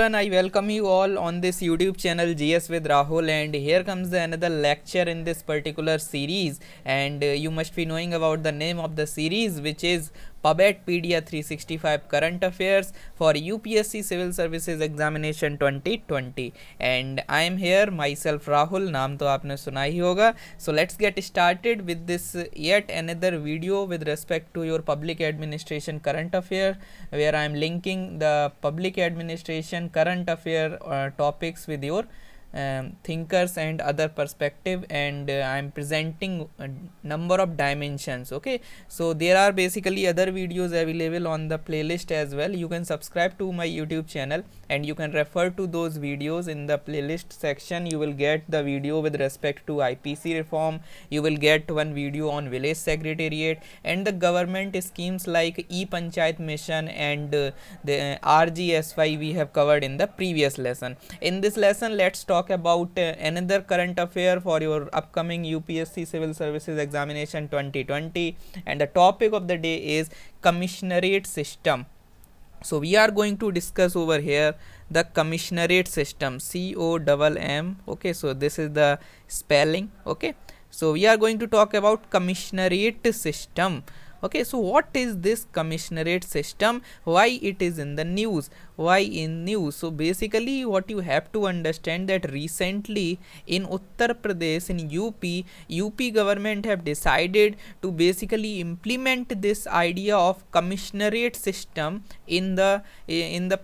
I welcome you all on this YouTube channel GS with Rahul, and here comes another lecture in this particular series. And you must be knowing about the name of the series, which is PubEdpedia 365 Current Affairs for UPSC Civil Services Examination 2020. And I am here myself Rahul, नाम तो आपने सुना ही होगा. So let's get started with this yet another video with respect to your public administration current affair, where I am linking the public administration current affair topics with your thinkers and other perspective, and I am presenting a number of dimensions. Okay, so there are basically other videos available on the playlist as well. You can subscribe to my YouTube channel and you can refer to those videos. In the playlist section you will get the video with respect to IPC reform, you will get one video on village secretariat and the government schemes like e-panchayat mission and the RGSY we have covered in the previous lesson. In this lesson, let's talk about another current affair for your upcoming UPSC Civil Services Examination 2020, and the topic of the day is commissionerate system. So we are going to discuss over here the commissionerate system, COMM. Okay, so this is the spelling. Okay, so we are going to talk about commissionerate system. Okay, so what is this commissionerate system, why it is in the news, why in news? So basically what you have to understand that recently in Uttar Pradesh, in UP government have decided to basically implement this idea of commissionerate system in the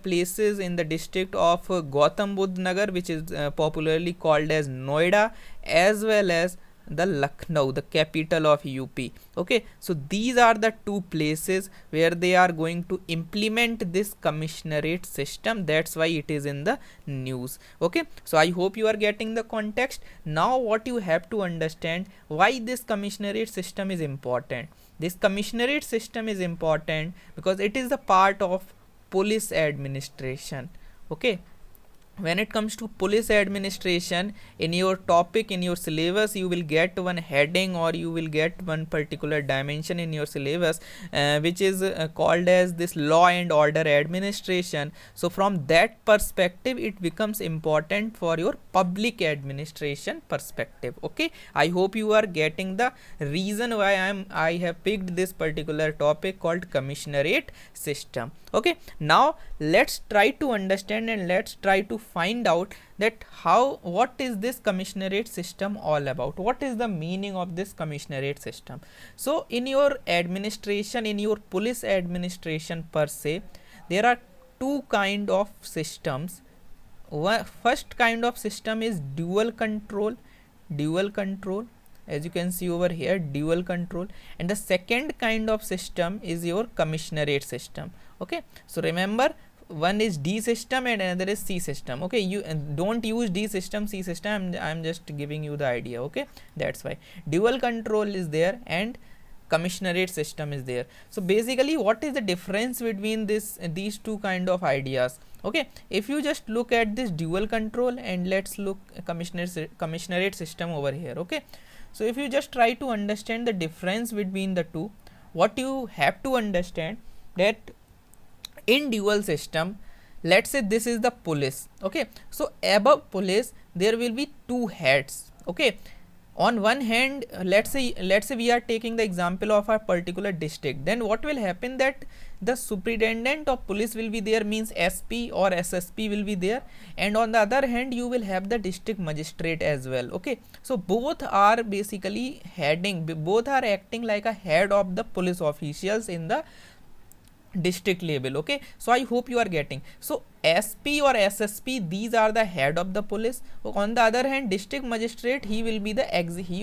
places in the district of Gautam Budh Nagar, which is popularly called as Noida, as well as the Lucknow, the capital of UP. Okay, so these are the two places where they are going to implement this commissionerate system. That's why it is in the news. Okay, so I hope you are getting the context. Now what you have to understand, why this commissionerate system is important. This commissionerate system is important because it is the part of police administration. Okay, when it comes to police administration, in your topic, in your syllabus, you will get one heading or you will get one particular dimension in your syllabus which is called as this law and order administration. So from that perspective it becomes important for your public administration perspective. Okay, I hope you are getting the reason why I have picked this particular topic called commissionerate system. Okay, now let's try to understand and let's try to find out that what is this commissionerate system all about, what is the meaning of this commissionerate system. So in your administration, in your police administration per se, there are two kind of systems. First kind of system is dual control, as you can see over here, dual control, and the second kind of system is your commissionerate system. Okay, so remember, one is D system and another is C system. Okay, you don't use D system, C system, I'm just giving you the idea. Okay, that's why dual control is there and commissionerate system is there. So basically what is the difference between these two kind of ideas? Okay, if you just look at this dual control and let's look commissionerate system over here. Okay, so if you just try to understand the difference between the two, what you have to understand that in dual system, let's say this is the police. Okay, so above police there will be two heads. Okay, on one hand, let's say we are taking the example of a particular district, then what will happen that the superintendent of police will be there, means SP or SSP will be there, and on the other hand you will have the district magistrate as well. Okay, so both are basically both are acting like a head of the police officials in the district level. Okay, so I hope you are getting. So SP or SSP, these are the head of the police. On the other hand, district magistrate, he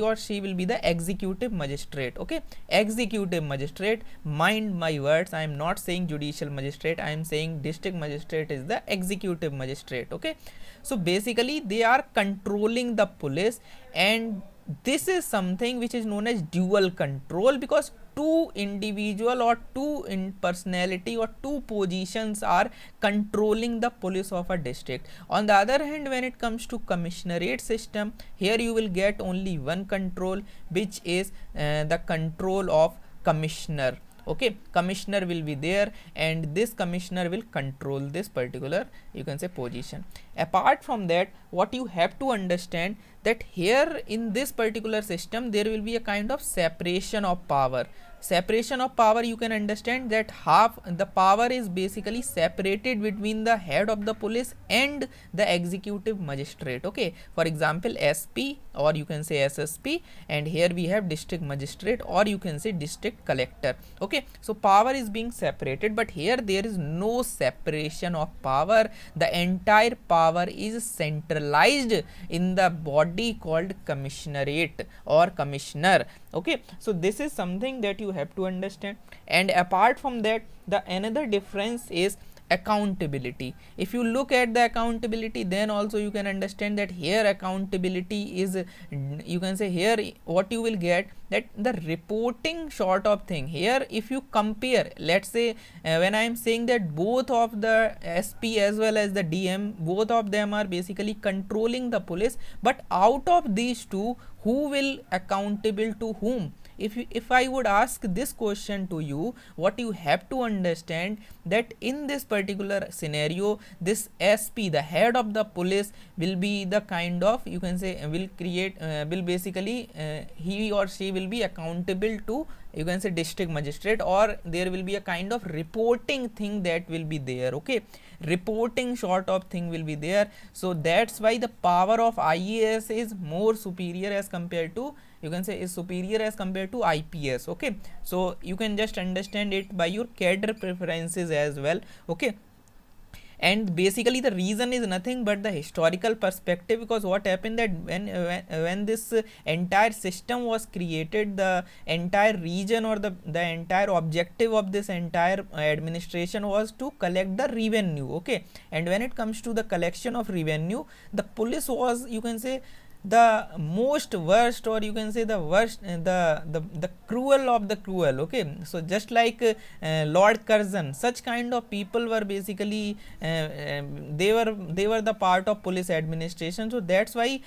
or she will be the executive magistrate. Okay, executive magistrate, mind my words, I am not saying judicial magistrate, I am saying district magistrate is the executive magistrate. Okay, so basically they are controlling the police, and this is something which is known as dual control, because two individual or two in personality or two positions are controlling the police of a district. On the other hand, when it comes to commissionerate system, here you will get only one control, which is the control of commissioner. Okay, commissioner will be there and this commissioner will control this particular you can say position. Apart from that, what you have to understand that here in this particular system there will be a kind of separation of power. Separation of power, you can understand that half the power is basically separated between the head of the police and the executive magistrate. Okay, for example SP, or you can say SSP, and here we have district magistrate, or you can say district collector. Okay, so power is being separated, but here there is no separation of power. The entire power is centralized in the body called commissionerate or commissioner. Okay, so this is something that you have to understand. And apart from that, the another difference is accountability. If you look at the accountability, then also you can understand that here accountability is, you can say here what you will get, that the reporting sort of thing. Here if you compare, let's say when I am saying that both of the SP as well as the DM, both of them are basically controlling the police, but out of these two, who will accountable to whom? If I would ask this question to you, what you have to understand that in this particular scenario, this SP, the head of the police, will be the kind of, you can say, will basically he or she will be accountable to, you can say, district magistrate, or there will be a kind of reporting thing that will be there. Okay, reporting sort of thing will be there. So that's why the power of IAS is more superior as compared to, you can say, is superior as compared to IPS. Okay, so you can just understand it by your cadre preferences as well. Okay, and basically the reason is nothing but the historical perspective, because what happened that when this entire system was created, the entire region or the entire objective of this entire administration was to collect the revenue. Okay, and when it comes to the collection of revenue, the police was, you can say, the most worst, or you can say the worst, the cruel of the cruel. Okay, so just like Lord Curzon, such kind of people were basically they were the part of police administration. So that's why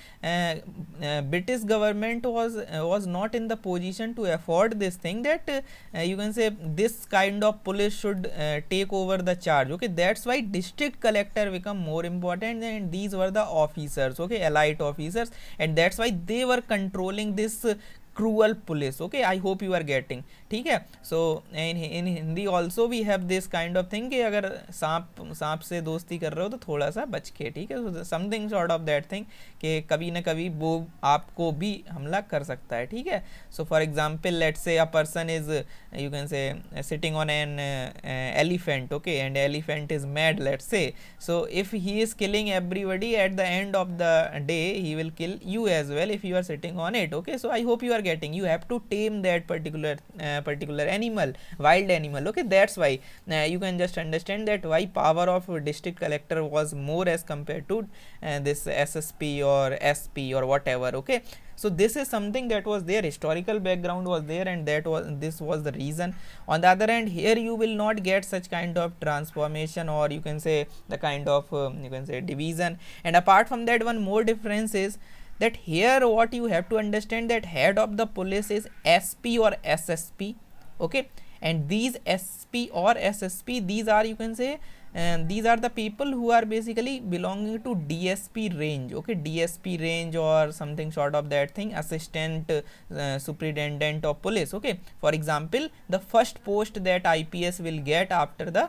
British government was not in the position to afford this thing, that you can say this kind of police should take over the charge. Okay, that's why district collector become more important, and these were the officers, okay, elite officers, and that's why they were controlling this cruel police. Okay, I hope you are getting. ठीक है, so in Hindi also we have this kind of thing कि अगर सांप से दोस्ती कर रहे हो तो थोड़ा सा बच के, ठीक है, so something sort of that thing कि कभी ना कभी वो आपको भी हमला कर सकता है. ठीक है, so for example let's say a person is, you can say, sitting on an elephant. Okay, and elephant is mad, let's say. So if he is killing everybody, at the end of the day he will kill you as well if you are sitting on it. Okay, so I hope you are getting. You have to tame that particular animal, wild animal. Okay, that's why you can just understand that why power of district collector was more as compared to this SSP or SP or whatever. Okay, so this is something that was there, historical background was there, and this was the reason. On the other hand, here you will not get such kind of transformation, or you can say the kind of you can say division. And apart from that, one more difference is that here what you have to understand, that head of the police is SP or SSP. Okay, and these SP or SSP, these are, you can say, these are the people who are basically belonging to DSP range. Okay, DSP range or something sort of that thing, assistant superintendent of police. Okay, for example, the first post that IPS will get after the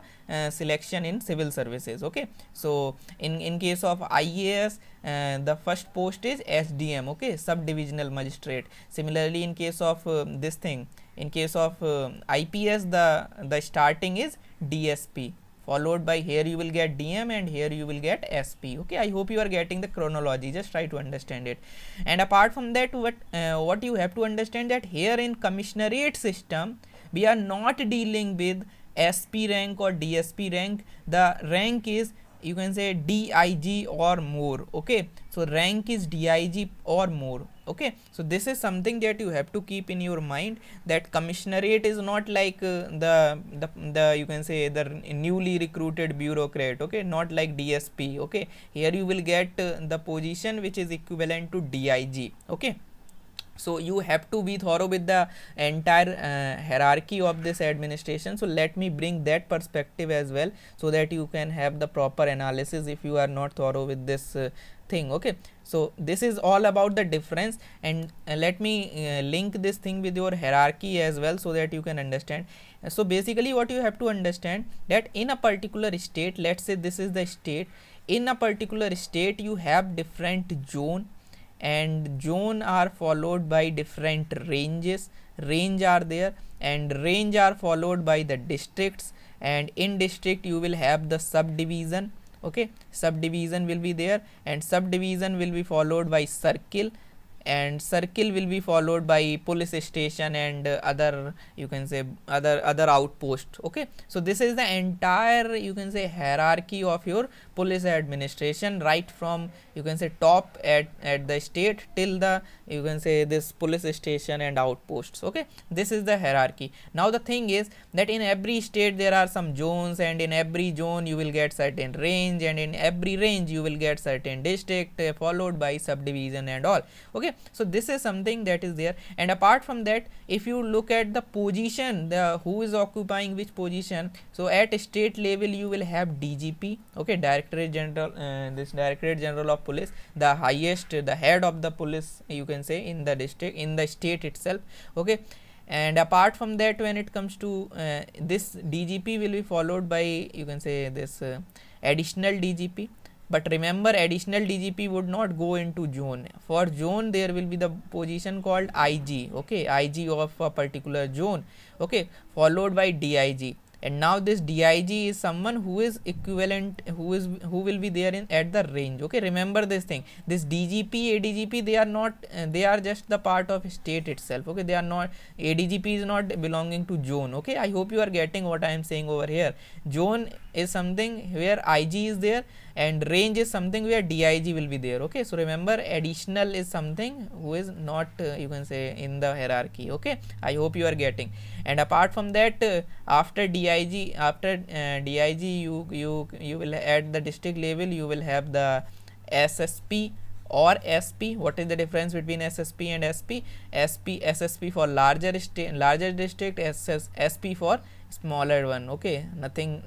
selection in civil services. Okay, so in case of IAS, the first post is SDM. Okay, subdivisional magistrate. Similarly, in case of this thing, in case of IPS, the starting is DSP, followed by, here you will get DM, and here you will get SP. Okay, I hope you are getting the chronology, just try to understand it. And apart from that, what you have to understand, that here in commissionerate system we are not dealing with SP rank or DSP rank. The rank is, you can say, DIG or more. Okay, so rank is DIG or more. Okay, so this is something that you have to keep in your mind, that commissionerate is not like the you can say the newly recruited bureaucrat. Okay, not like DSP. Okay, here you will get the position which is equivalent to DIG. Okay, So you have to be thorough with the entire hierarchy of this administration. So let me bring that perspective as well, so that you can have the proper analysis if you are not thorough with this thing. Okay, so this is all about the difference, and let me link this thing with your hierarchy as well, so that you can understand. So basically what you have to understand, that in a particular state, let's say this is the state, in a particular state you have different zone, and zone are followed by different ranges, range are there, and range are followed by the districts, and in district you will have the subdivision. Okay, subdivision will be there, and subdivision will be followed by circle, and circle will be followed by police station and other, you can say, other outpost. Okay, so this is the entire, you can say, hierarchy of your police administration, right from, you can say, top at the state till the, you can say, this police station and outposts. Okay, this is the hierarchy. Now the thing is that in every state there are some zones, and in every zone you will get certain range, and in every range you will get certain district, followed by subdivision and all. Okay, so this is something that is there. And apart from that, if you look at the position, the who is occupying which position, so at state level you will have DGP. Okay, Directorate General, this Directorate General of Police, the highest, the head of the police, you can say, in the district, in the state itself. Okay, and apart from that, when it comes to this DGP will be followed by, you can say, this additional DGP. But remember, additional DGP would not go into zone. For zone there will be the position called IG. Okay, IG of a particular zone. Okay, followed by DIG. And now this DIG is someone who is equivalent, who will be there in at the range. Okay, remember this thing, this DGP, ADGP, they are not, they are just the part of state itself. Okay, they are not, ADGP is not belonging to zone. Okay, I hope you are getting what I am saying over here. Zone is something where IG is there, and range is something where DIG will be there. Okay, so remember, additional is something who is not, you can say, in the hierarchy. Okay, I hope you are getting. And apart from that, after DIG, you will, at the district level you will have the SSP or SP. What is the difference between SSP and SP? SSP for larger district, SP for smaller one. Okay, nothing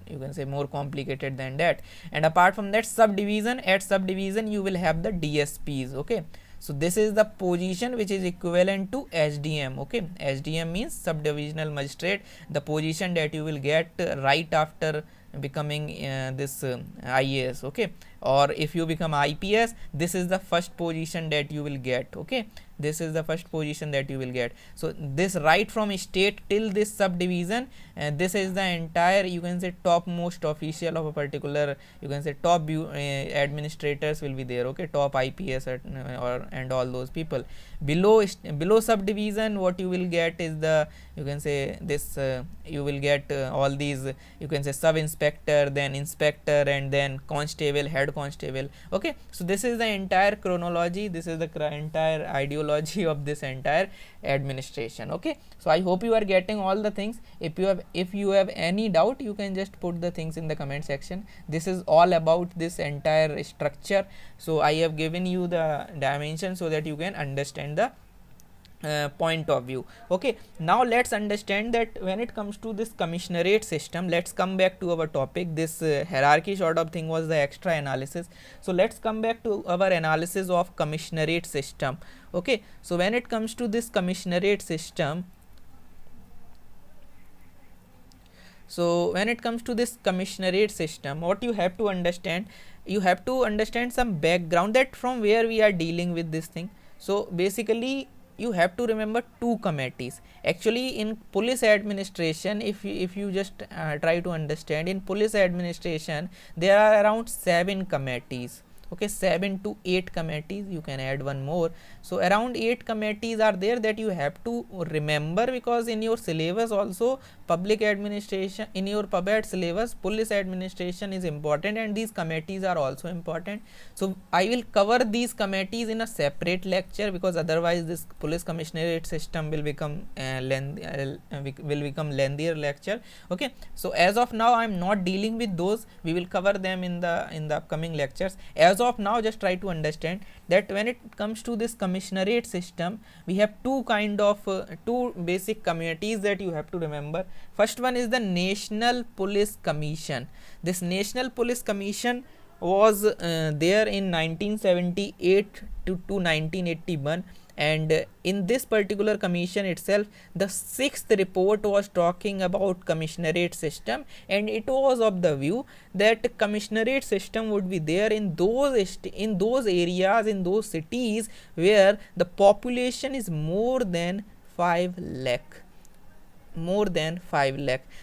you can say more complicated than that. And apart from that, subdivision, at subdivision you will have the DSPs. Okay, so this is the position which is equivalent to SDM. Okay, SDM means subdivisional magistrate, the position that you will get right after becoming this IAS. Okay, or if you become IPS, this is the first position that you will get. Okay, this is the first position that you will get. So this right from state till this subdivision, this is the entire, you can say, topmost official of a particular, you can say, top administrators will be there. Okay, top IPS or and all those people. Below subdivision, what you will get is the, you can say, this you will get all these, you can say, sub inspector, then inspector, and then constable, head constable. Okay, so this is the entire chronology, this is the entire ideology of this entire administration. Okay, so I hope you are getting all the things. If you have any doubt, you can just put the things in the comment section. This is all about this entire structure. So I have given you the dimension so that you can understand the point of view. Okay, now let's understand that when it comes to this commissionerate system, let's come back to our topic. This hierarchy sort of thing was the extra analysis. So let's come back to our analysis of commissionerate system. Okay, so when it comes to this commissionerate system, what you have to understand, you have to understand some background, that from where we are dealing with this thing. So basically you have to remember two committees. Actually, in police administration, if you just try to understand, in police administration there are around 7 committees. Okay, 7 to 8 committees, you can add one more. So around 8 committees are there that you have to remember, because in your syllabus also, public administration, in your PubEd syllabus, police administration is important, and these committees are also important. So I will cover these committees in a separate lecture, because otherwise this police commissionerate system will become lengthier lecture. Okay, so as of now I am not dealing with those, we will cover them in the upcoming lectures. As as of now, just try to understand that when it comes to this commissionerate system, we have two basic committees that you have to remember. First one is the National Police Commission. This National Police Commission was there in 1978 to 1981, and in this particular commission itself, the sixth report was talking about commissionerate system, and it was of the view that commissionerate system would be there in those areas, in those cities where the population is more than 5 lakh.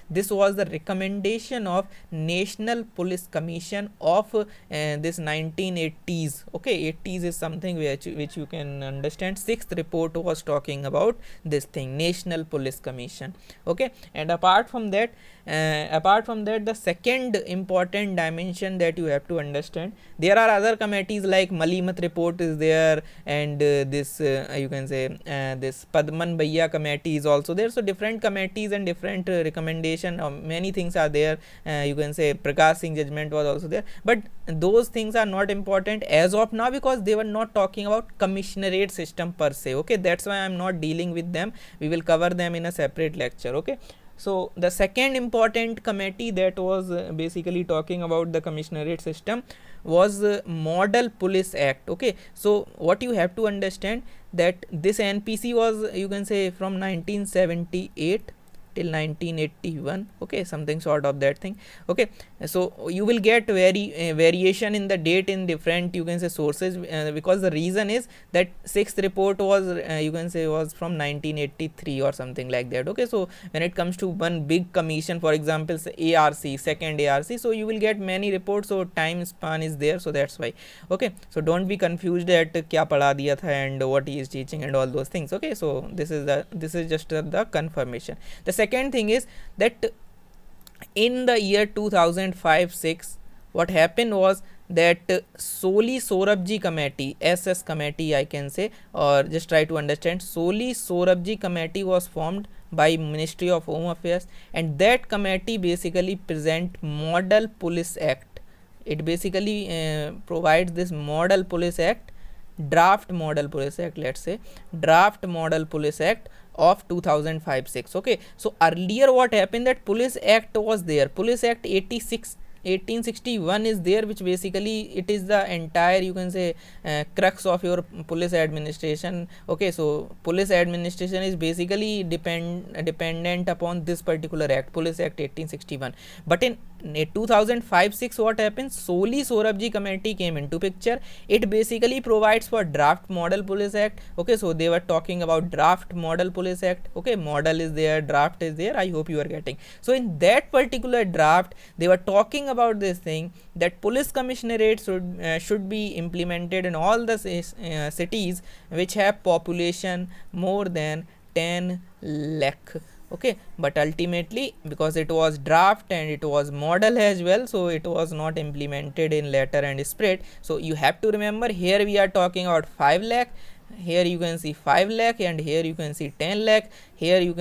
This was the recommendation of National Police Commission of this 1980s. Okay, 80s is something which you can understand. Sixth report was talking about this thing, National Police Commission. Okay, and apart from that, the second important dimension that you have to understand, there are other committees like Malimat report is there, and this you can say this Padman Bhaiya committee is also there. So different committees and different recommendation, many things are there. You can say Prakash Singh judgment was also there, but those things are not important as of now because they were not talking about commissionerate system per se. Okay, that's why I am not dealing with them. We will cover them in a separate lecture. Okay, so the second important committee that was basically talking about the commissionerate system was Model Police Act. Okay, so what you have to understand that this NPC was, you can say, from 1978 till 1981. Okay, something sort of that thing. Okay, so you will get variation in the date in different, you can say, sources, because the reason is that sixth report was you can say was from 1983 or something like that. Okay, so when it comes to one big commission, for example, say ARC, second ARC, so you will get many reports, so time span is there, so that's why. Okay, so don't be confused at kya padha diya tha and what he is teaching and all those things. Okay, so this is just the confirmation. The second thing is that in the year 2005-6, what happened was that Soli Sorabji committee, SS committee I can say, or just try to understand, Soli Sorabji committee was formed by Ministry of Home Affairs, and that committee basically present Model Police Act. It basically provides this Model Police Act, draft Model Police Act, let's say draft Model Police Act of 2005-6. Okay, so earlier what happened, that Police Act was there, Police Act 1861 is there, which basically it is the entire, you can say, crux of your police administration. Okay, so police administration is basically dependent upon this particular act, Police Act 1861. But in 2005-6, what happens, Soli Sorabji committee came into picture. It basically provides for draft Model Police Act. Okay, so they were talking about draft Model Police Act. Okay, model is there, draft is there, I hope you are getting. So in that particular draft, they were talking about this thing, that police commissionerate should be implemented in all the cities which have population more than 10 lakh. Okay, but ultimately, because it was draft and it was model as well, so it was not implemented in letter and spirit. So you have to remember, here we are talking about 5 lakh, here you can see 5 lakh, and here you can see 10 lakh. Here you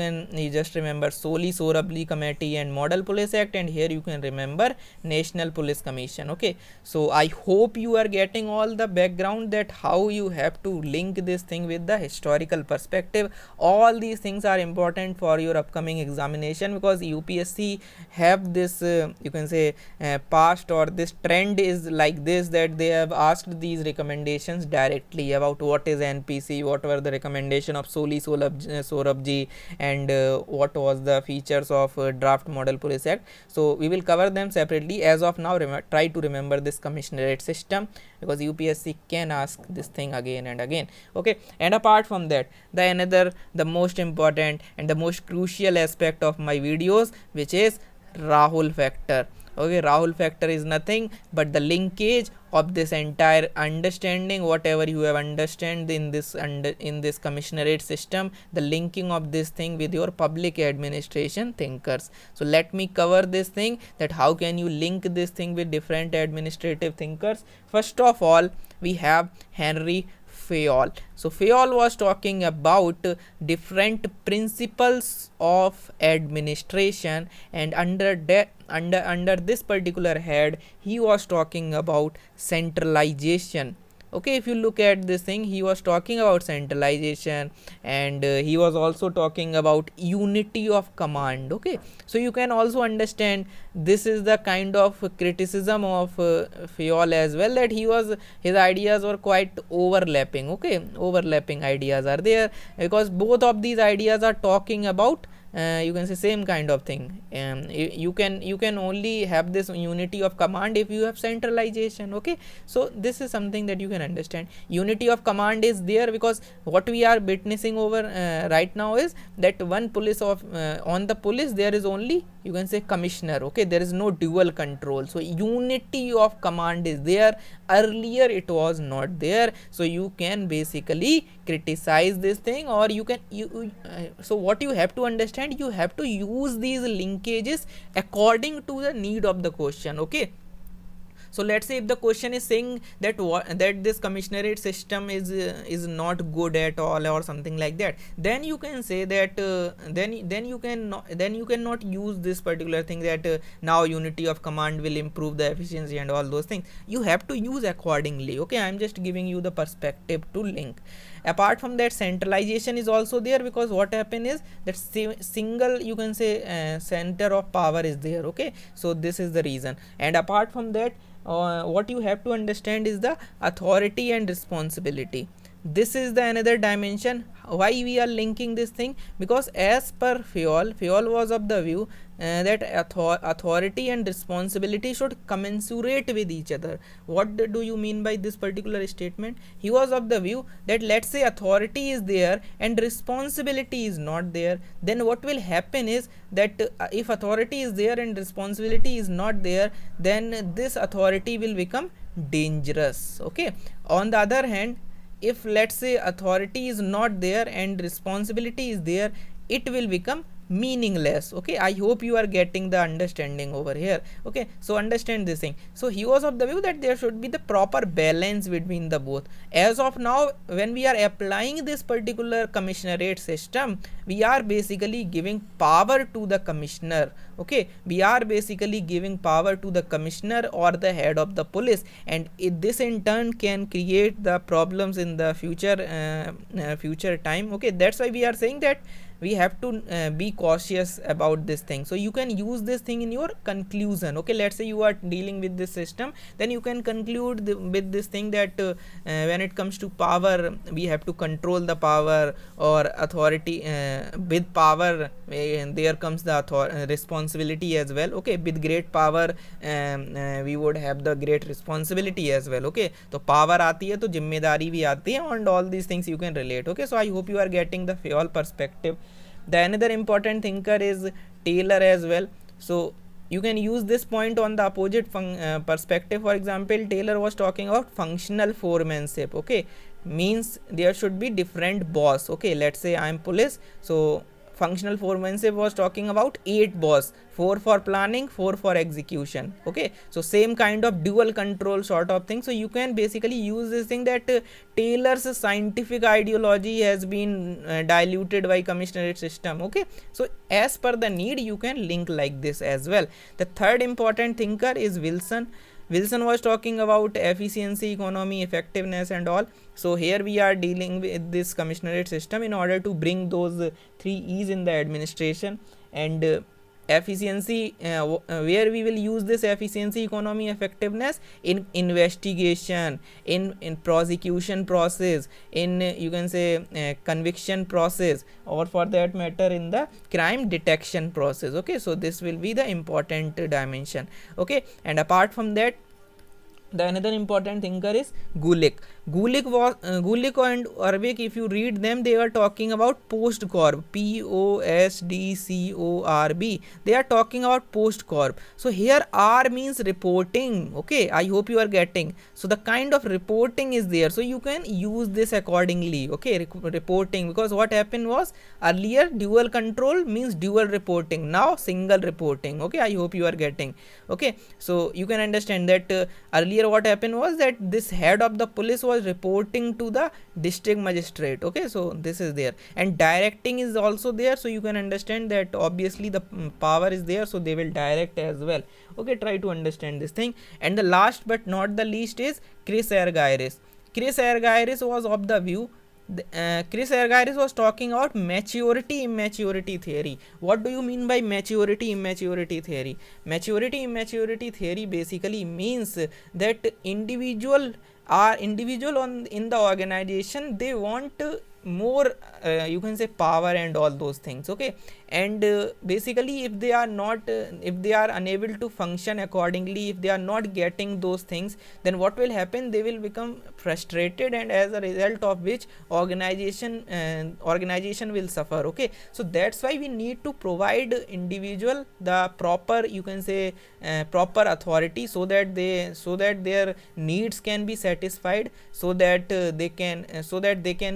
just remember Soli Sorabji committee and Model Police Act, and here you can remember National Police Commission. Okay, so I hope you are getting all the background, that how you have to link this thing with the historical perspective. All these things are important for your upcoming examination, because UPSC have this you can say past, or this trend is like this, that they have asked these recommendations directly about what is NPC, what were the recommendation of Soli Sorabji, and what was the features of draft Model Police Act. So we will cover them separately. As of now, try to remember this commissionerate system, because UPSC can ask this thing again and again. Okay, and apart from that, the most important and the most crucial aspect of my videos, which is Rahul factor. Okay, Rahul factor is nothing but the linkage of this entire understanding, whatever you have understand in this commissionerate system, the linking of this thing with your public administration thinkers. So let me cover this thing, that how can you link this thing with different administrative thinkers. First of all, we have Henry Fayol. So Fayol was talking about different principles of administration, and under this particular head he was talking about centralization. Okay, if you look at this thing, he was talking about centralization, and he was also talking about unity of command. Okay, so you can also understand this is the kind of criticism of Fayol as well, that his ideas were quite overlapping. Okay, overlapping ideas are there, because both of these ideas are talking about you can say same kind of thing. You can only have this unity of command if you have centralization. Okay, so this is something that you can understand. Unity of command is there because what we are witnessing over right now is that one police of on the police there is only, you can say, commissioner. Okay, there is no dual control, so unity of command is there. Earlier it was not there, so you can basically criticize this thing, or you can so what you have to understand, you have to use these linkages according to the need of the question. Okay, so let's say if the question is saying that that this commissionerate system is not good at all or something like that, then you can say that then you cannot use this particular thing that now unity of command will improve the efficiency and all those things. You have to use accordingly. Okay, I'm just giving you the perspective to link. Apart from that, centralization is also there, because what happen is that single, you can say, center of power is there. Okay, so this is the reason. And apart from that, what you have to understand is the authority and responsibility. This is the another dimension. Why we are linking this thing? Because as per Fayol was of the view that authority and responsibility should commensurate with each other. What do you mean by this particular statement? He was of the view that, let's say, authority is there and responsibility is not there, then what will happen is that if authority is there and responsibility is not there, then this authority will become dangerous. Okay, on the other hand, if let's say authority is not there and responsibility is there, it will become meaningless. Okay, I hope you are getting the understanding over here. Okay, so understand this thing. So he was of the view that there should be the proper balance between the both. As of now, when we are applying this particular commissionerate system, we are basically giving power to the commissioner. Okay, we are basically giving power to the commissioner or the head of the police, and this in turn can create the problems in the future time. Okay, that's why we are saying that we have to be cautious about this thing. So you can use this thing in your conclusion. Okay, let's say you are dealing with this system, then you can conclude with this thing that when it comes to power, we have to control the power, or authority. With power there comes the responsibility as well. Okay, with great power we would have the great responsibility as well. Okay, so power aati hai to जिम्मेदारी भी आती है, and all these things you can relate. Okay, so I hope you are getting the Fayol perspective. The another important thinker is Taylor as well. So you can use this point on the opposite perspective. For example, Taylor was talking about functional foremanship. Okay, means there should be different boss. Okay, let's say I am police, so functional foremanship was talking about 8 boss, 4 for planning, 4 for execution. Okay, so same kind of dual control sort of thing. So you can basically use this thing that Taylor's scientific ideology has been diluted by commissionerate system. Okay, so as per the need, you can link like this as well. The third important thinker is Wilson. Wilson was talking about efficiency, economy, effectiveness and all. So here we are dealing with this commissionerate system in order to bring those 3 E's in the administration. And efficiency, where we will use this efficiency, economy, effectiveness in investigation, in prosecution process, in you can say conviction process, or for that matter in the crime detection process. Okay, so this will be the important dimension. Okay, and apart from that, the another important thinker is Gulick. Gulick and Orvik, if you read them, they are talking about post-corp, POSDCORB. They are talking about post-corp. So here R means reporting. Okay, I hope you are getting. So the kind of reporting is there. So you can use this accordingly. Okay, reporting, because what happened was earlier dual control means dual reporting. Now single reporting. Okay, I hope you are getting. Okay, so you can understand that earlier earlier what happened was that this head of the police was reporting to the district magistrate. Okay, so this is there, and directing is also there, so you can understand that obviously the power is there, so they will direct as well. Okay, try to understand this thing. And the last but not the least is Chris Argyris. Chris Argyris was of the view, Chris Argyris was talking about maturity immaturity theory. What do you mean by maturity immaturity theory? Maturity immaturity theory basically means that individual on in the organization, they want more you can say power and all those things. Okay, and basically if they are not if they are unable to function accordingly, if they are not getting those things, then what will happen, they will become frustrated, and as a result of which organization will suffer. Okay, so that's why we need to provide individual the proper, you can say proper authority, so that their needs can be satisfied, so that they can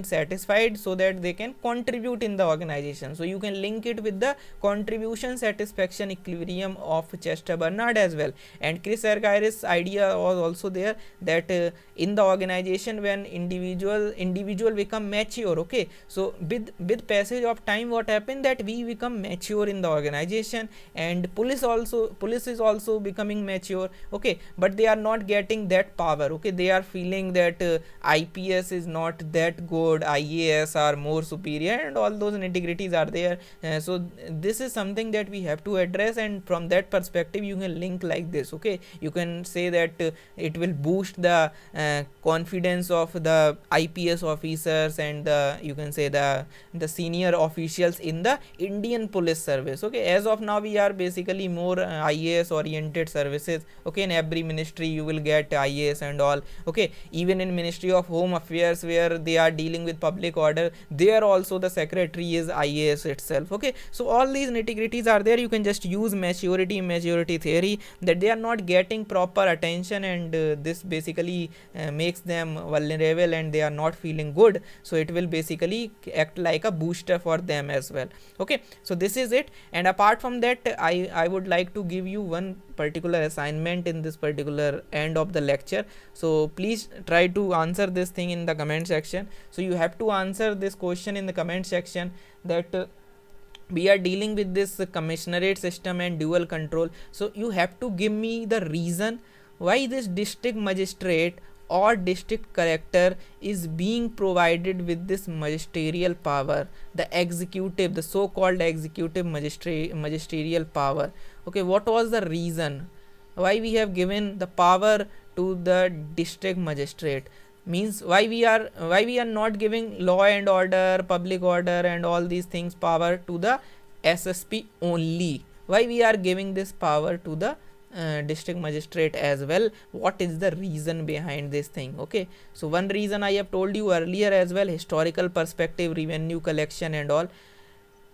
satisfied, so that they can contribute in the organization. So you can link it with the contribution satisfaction equilibrium of Chester Bernard as well. And Chris Argyris idea was also there, that in the organization, when individual become mature. Okay, so with passage of time, what happened, that we become mature in the organization, and police is also becoming mature. Okay, but they are not getting that power. Okay, they are feeling that IPS is not that good, IAS are more superior, and all those nitty-gritties are there. So this is something that we have to address, and from that perspective you can link like this. Okay, you can say that it will boost the confidence of the IPS officers and you can say the senior officials in the Indian police service. Okay, as of now we are basically more IAS oriented services. Okay, in every ministry you will get IAS and all. Okay, even in Ministry of Home Affairs, where they are dealing with public order, there also the secretary is IAS itself. Okay, so all these nitty-gritties are there. You can just use maturity immaturity theory, that they are not getting proper attention, and this basically makes them vulnerable, and they are not feeling good, so it will basically act like a booster for them as well. Okay, so this is it. And apart from that, I would like to give you one particular assignment in this particular end of the lecture. So please try to answer this thing in the comment section. So you have to answer this question in the comment section, that we are dealing with this commissionerate system and dual control. So you have to give me the reason why this district magistrate or district collector is being provided with this magisterial power, the executive, the so called executive magisterial power. Okay, what was the reason why we have given the power to the district magistrate? Means why we are not giving law and order, public order and all these things power to the SSP only? Why we are giving this power to the district magistrate as well? What is the reason behind this thing? Okay, so one reason I have told you earlier as well, historical perspective, revenue collection and all.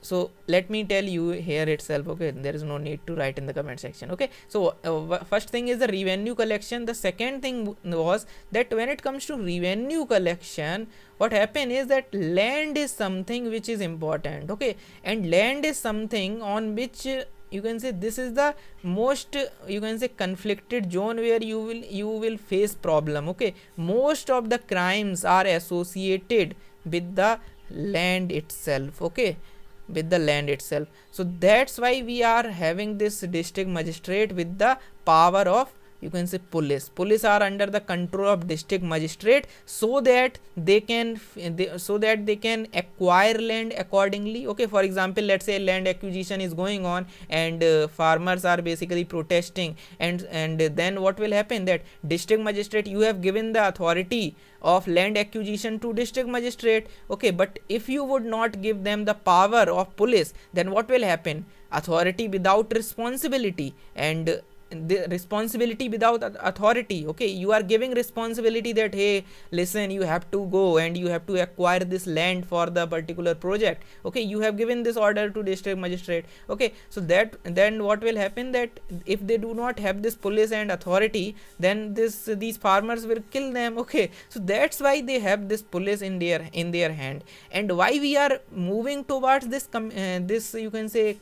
So let me tell you here itself. Okay, there is no need to write in the comment section. Okay, so first thing is the revenue collection. The second thing was that when it comes to revenue collection, what happened is that land is something which is important. Okay, and land is something on which you can say this is the most you can say conflicted zone, where you will face problem. Okay, most of the crimes are associated with the land itself. Okay, with the land itself. So that's why we are having this district magistrate with the power of, you can say, police are under the control of district magistrate, so that they can acquire land accordingly. Okay, for example, let's say land acquisition is going on, and farmers are basically protesting, and then what will happen, that district magistrate, you have given the authority of land acquisition to district magistrate. Okay, but if you would not give them the power of police, then what will happen? Authority without responsibility, and the responsibility without authority. Okay, you are giving responsibility that, hey, listen, you have to go and you have to acquire this land for the particular project. Okay, you have given this order to district magistrate. Okay, so that then what will happen, that if they do not have this police and authority, then these farmers will kill them. Okay, so that's why they have this police in their hand. And why we are moving towards this this you can say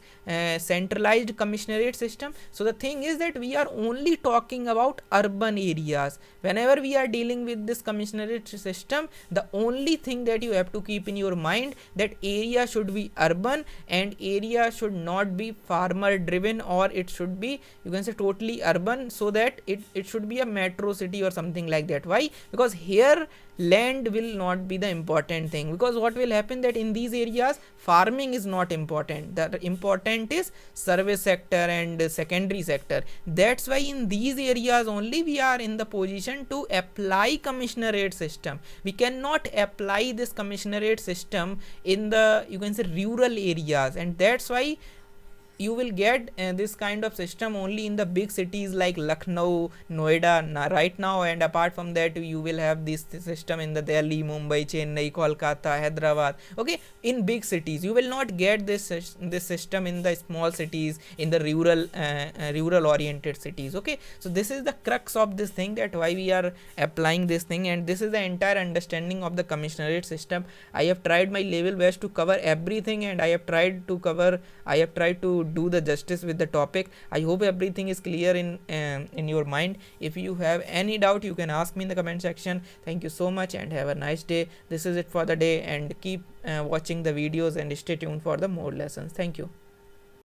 centralized commissionerate system? So the thing is that that we are only talking about urban areas. Whenever we are dealing with this commissionerate system, the only thing that you have to keep in your mind that area should be urban and area should not be farmer driven, or it should be, you can say, totally urban, so that it should be a metro city or something like that. Why? Because here land will not be the important thing, because what will happen that in these areas farming is not important, the important is service sector and secondary sector. That's why in these areas only we are in the position to apply commissionerate system. We cannot apply this commissionerate system in the, you can say, rural areas, and that's why you will get this kind of system only in the big cities like Lucknow, Noida right now, and apart from that you will have this system in the Delhi, Mumbai, Chennai, Kolkata, Hyderabad. Okay, in big cities you will not get this system in the small cities, in the rural oriented cities. Okay, so this is the crux of this thing, that why we are applying this thing, and this is the entire understanding of the commissionerate system. I have tried my level best to cover everything, and I have tried to do the justice with the topic. I hope everything is clear in your mind. If you have any doubt, you can ask me in the comment section. Thank you so much and have a nice day. This is it for the day, and keep watching the videos and stay tuned for the more lessons. Thank you.